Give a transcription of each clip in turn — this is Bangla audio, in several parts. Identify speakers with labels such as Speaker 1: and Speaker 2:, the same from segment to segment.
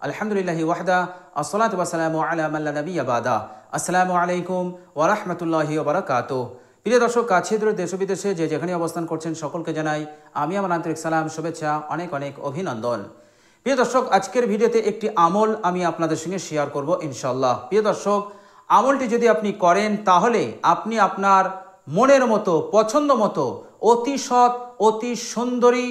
Speaker 1: আলহামদুলিল্লাহি ওয়াহদা আসসালাতু ওয়াসসালামু আলা মান লা নাবিয়্যা বাদা। আসসালামু আলাইকুম ওয়া রাহমাতুল্লাহি ওয়া বারাকাতুহু। প্রিয় দর্শক, কাছে দূরে দেশ বিদেশে যে যেখানে অবস্থান করছেন সকলকে জানাই আমি আমার আন্তরিক সালাম, শুভেচ্ছা, অনেক অনেক অভিনন্দন। প্রিয় দর্শক, আজকের ভিডিওতে একটি আমল আমি আপনাদের সঙ্গে শেয়ার করব ইনশাআল্লাহ। প্রিয় দর্শক, আমলটি যদি আপনি করেন তাহলে আপনি আপনার মনের মতো, পছন্দ মতো, অতি সৎ, অতি সুন্দরী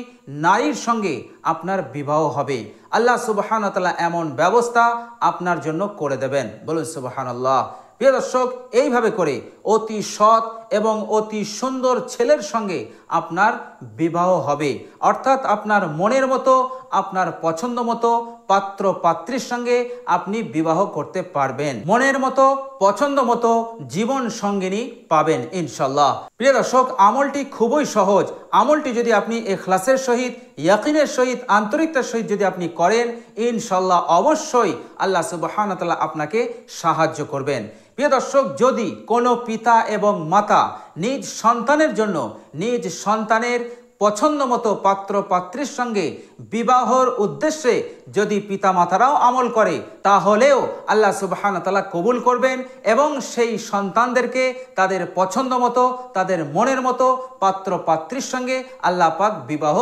Speaker 1: নারীর সঙ্গে আপনার বিবাহ হবে। আল্লাহ সুবহানাহু ওয়া তাআলা এমন ব্যবস্থা আপনার জন্য করে দেবেন। বলুন সুবহানাল্লাহ। প্রিয় দর্শক, এইভাবে করে অতি সৎ এবং অতি সুন্দর ছেলের সঙ্গে আপনার বিবাহ হবে, অর্থাৎ আপনার মনের মতো, আপনার পছন্দ মতো পাত্র পাত্রীর সঙ্গে আপনি বিবাহ করতে পারবেন। মনের মতো, পছন্দ মতো জীবন সঙ্গিনী পাবেন ইনশাল্লাহ। প্রিয় দর্শক, আমলটি খুবই সহজ। আমলটি যদি আপনি ইখলাসের সহিত, ইয়াকিনের সহিত, আন্তরিকতার সহিত যদি আপনি করেন, ইনশাল্লাহ অবশ্যই আল্লাহ সুবহানাহু ওয়া তাআলা আপনাকে সাহায্য করবেন। প্রিয় দর্শক, যদি কোনো পিতা এবং মাতা নিজ সন্তানের জন্য, নিজ সন্তানের পছন্দ মতো পাত্র পাত্রীর সঙ্গে বিবাহর উদ্দেশ্যে যদি পিতা মাতারাও আমল করে, তাহলেও আল্লাহ সুবহানাহু ওয়া তাআলা কবুল করবেন এবং সেই সন্তানদেরকে তাদের পছন্দ মতো, তাদের মনের মতো পাত্র পাত্রীর সঙ্গে আল্লাহ পাক বিবাহ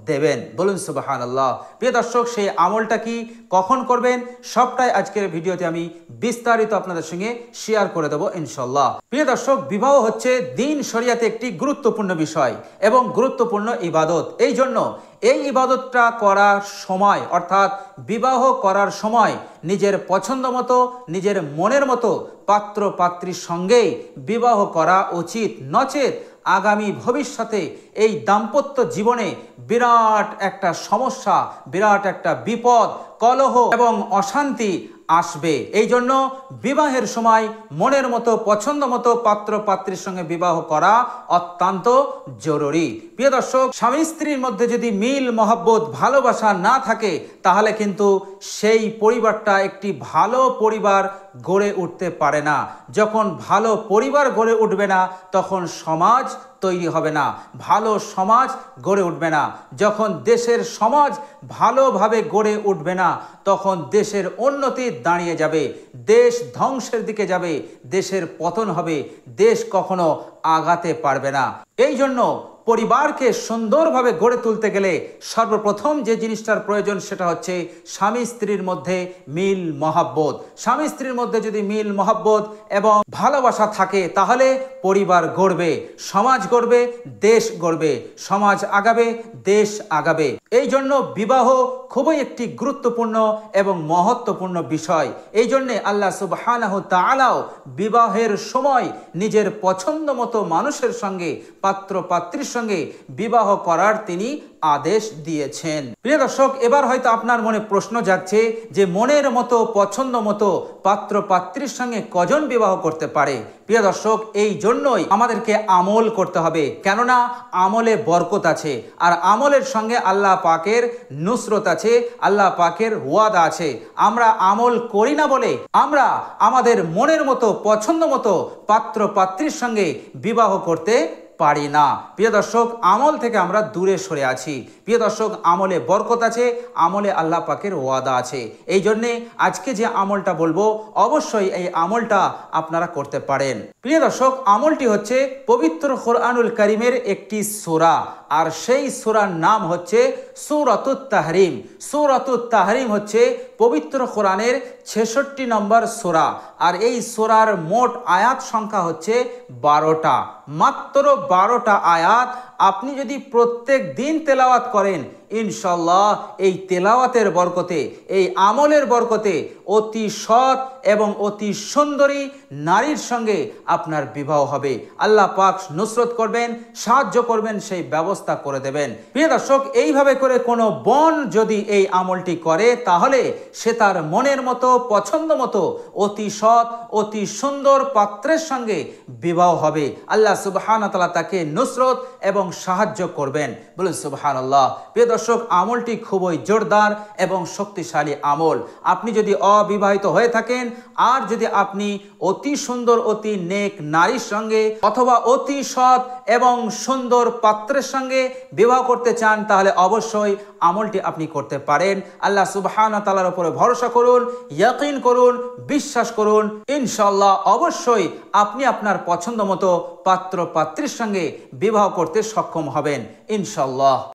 Speaker 1: দেবেন। বলুন সুবহানাল্লাহ। প্রিয় দর্শক, সেই আমলটা কি, কখন করবেন, সবটাই আজকের ভিডিওতে আমি বিস্তারিত আপনাদের সঙ্গে শেয়ার করে দেবো ইনশাল্লাহ। প্রিয় দর্শক, বিবাহ হচ্ছে দ্বীন শরিয়াতে একটি গুরুত্বপূর্ণ বিষয় এবং গুরুত্বপূর্ণ ইবাদত। এই জন্য এই ইবাদতটা করার সময়, অর্থাৎ বিবাহ করার সময় নিজের পছন্দ মতো, নিজের মনের মতো পাত্র পাত্রীর সঙ্গেই বিবাহ করা উচিত। নচেত আগামী ভবিষ্যতে এই দাম্পত্য জীবনে বিরাট একটা সমস্যা, বিরাট একটা বিপদ, কলহ এবং অশান্তি আসবে। এই জন্য বিবাহের সময় মনের মতো, পছন্দ মতো পাত্র পাত্রীর সঙ্গে বিবাহ করা অত্যন্ত জরুরি। প্রিয় দর্শক, স্বামী স্ত্রীর মধ্যে যদি মিল, মহব্বত, ভালোবাসা না থাকে, তাহলে কিন্তু সেই পরিবারটা একটি ভালো পরিবার গড়ে উঠতে পারে না। যখন ভালো পরিবার গড়ে উঠবে না, তখন সমাজ তৈরি হবে না, ভালো সমাজ গড়ে উঠবে না। যখন দেশের সমাজ ভালোভাবে গড়ে উঠবে না, তখন দেশের উন্নতি দাঁড়িয়ে যাবে, দেশ ধ্বংসের দিকে যাবে, দেশের পতন হবে, দেশ কখনো আগাতে পারবে না। এই জন্য পরিবারকে সুন্দরভাবে গড়ে তুলতে গেলে সর্বপ্রথম যে জিনিসটার প্রয়োজন, সেটা হচ্ছে স্বামী স্ত্রীর মধ্যে মিল মহব্বত। স্বামী স্ত্রীর মধ্যে যদি মিল মহব্বত এবং ভালোবাসা থাকে, তাহলে পরিবার গড়বে, সমাজ গড়বে, দেশ গড়বে, সমাজ আগাবে, দেশ আগাবে। এই জন্য বিবাহ খুবই একটি গুরুত্বপূর্ণ এবং মহত্বপূর্ণ বিষয়। এই জন্যে আল্লাহ সুবহানাহু ওয়া তাআলাও বিবাহের সময় নিজের পছন্দ মতো মানুষের সঙ্গে, পাত্র পাত্রীর সঙ্গে বিবাহ করার তিনি আদেশ দিয়েছেন। প্রিয় দর্শক, এবার হয়তো আপনার মনে প্রশ্ন যাচ্ছে যে মনের মতো, পছন্দ মতো পাত্র পাত্রীর সঙ্গে কজন বিবাহ করতে পারে? প্রিয় দর্শক, এই জন্যই আমাদেরকে আমল করতে হবে, কেননা আমলে বরকত আছে, আর আমলের সঙ্গে আল্লাহ পাকের নুসরত আছে, আল্লাহ পাকের ওয়াদা আছে। আমরা আমল করি না বলে আমরা আমাদের মনের মতো, পছন্দ মতো পাত্র পাত্রীর সঙ্গে বিবাহ করতে পারি না। প্রিয় দর্শক, আমল থেকে আমরা দূরে সরে আছি। প্রিয় দর্শক, আমলে বরকত আছে, আমলে আল্লাহ পাকের ওয়াদা আছে। এই জন্যে আজকে যে আমলটা বলবো, অবশ্যই এই আমলটা আপনারা করতে পারেন। প্রিয় দর্শক, আমলটি হচ্ছে পবিত্র কোরআনুল কারীমের একটি সূরা, আর সেই সূরার নাম হচ্ছে সূরাতুত তাহরিম। সূরাতুত তাহরিম হচ্ছে পবিত্র কোরআনের 66 নম্বর সূরা, আর এই সূরার মোট আয়াত সংখ্যা হচ্ছে 12টা। মাত্র 12টা আয়াত আপনি যদি প্রত্যেক দিন তেলাওয়াত করেন, ইনশাল্লাহ এই তেলাওয়াতের বরকতে, এই আমলের বরকতে অতি সৎ এবং অতি সুন্দরী নারীর সঙ্গে আপনার বিবাহ হবে। আল্লাহ পাক নুসরত করবেন, সাহায্য করবেন, সেই ব্যবস্থা করে দেবেন। প্রিয় দর্শক, এইভাবে করে কোনো বোন যদি এই আমলটি করে, তাহলে সে তার মনের মতো, পছন্দ মতো অতি সৎ, অতি সুন্দর পাত্রের সঙ্গে বিবাহ হবে। আল্লাহ সুবহানাহু ওয়া তাআলা তাকে নুসরত এবং সাহায্য করবেন। বলুন সুবহানাল্লাহ। প্রিয় দর্শক, আমলটি খুবই জোরদার এবং শক্তিশালী আমল। আপনি যদি অবিবাহিত হয়ে থাকেন, আর যদি আপনি অতি সুন্দর, অতি নেক নারীর সঙ্গে অথবা অতি সৎ এবং সুন্দর পাত্রের সঙ্গে বিবাহ করতে চান, তাহলে অবশ্যই আমলটি আপনি করতে পারেন। আল্লাহ সুবহানাহু ওয়া তাআলার উপরে ভরসা করুন, ইয়াকিন করুন, বিশ্বাস করুন, ইনশাআল্লাহ অবশ্যই আপনি আপনার পছন্দ মতো পাত্র পাত্রীর সঙ্গে বিবাহ করতে সক্ষম হবেন ইনশাআল্লাহ।